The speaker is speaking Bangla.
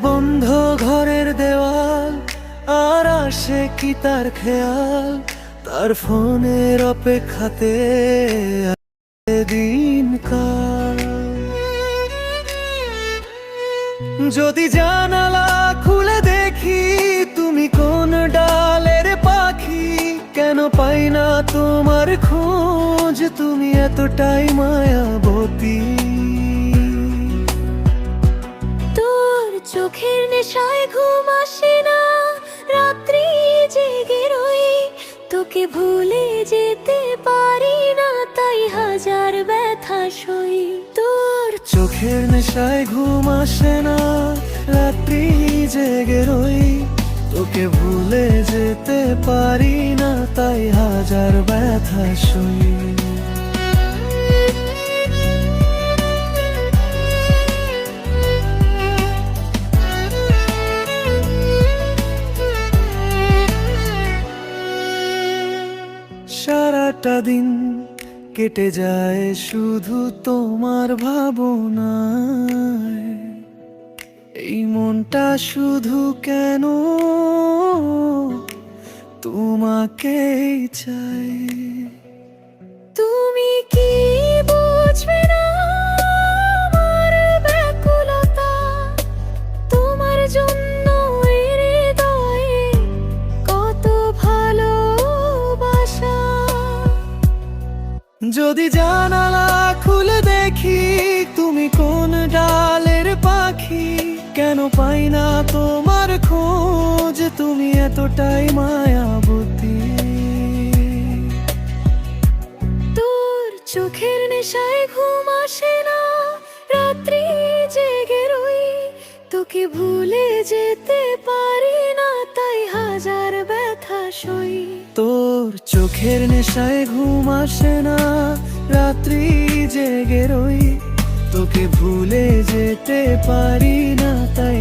বন্ধ ঘরের দেওয়াল, আর আসে কি তার খেয়াল, তার ফোনের অপেক্ষাতে দিন কাল। যদি জানালা খুলে দেখি তুমি কোন ডালের পাখি, কেন পাই না তোমার খোঁজ, তুমি এতটাই মায়াবতী। তোর চোখের নেশায় ঘুম আসে না, রাত্রি জেগে রই, তোকে ভুলে যেতে পারি না, তাই হাজার ব্যথা সই। তোর চোখের নেশায় ঘুম আসে না, রাত্রি জেগে রই, তোকে ভুলে যেতে পারি না, তাই হাজার ব্যথা সই। সারাটা দিন কেটে যায় শুধু তোমার ভাবনায়, এই মনটা শুধু কেন তোমাকেই চাই। তুমি কি বুঝবে না আমার ব্যাকুলতা, তোমার জন্য এই হৃদয়ে কত ভালোবাসা। যদি জানালা খুলে দেখি তুমি কোন ডালের পাখি, কেন পাই না তোমার খোঁজ, তুমি এতটাই মায়াবতী। তোর চোখের নেশায় ঘুম আসে না, রাত্রি জেগে রই, তোকে ভুলে যেতে পারি না, তাই হাজার ব্যথা সই। তোর চোখের নেশায় ঘুম আসে না, রাত্রি জেগে রই, তোকে ভুলে যেতে পারি না, তাই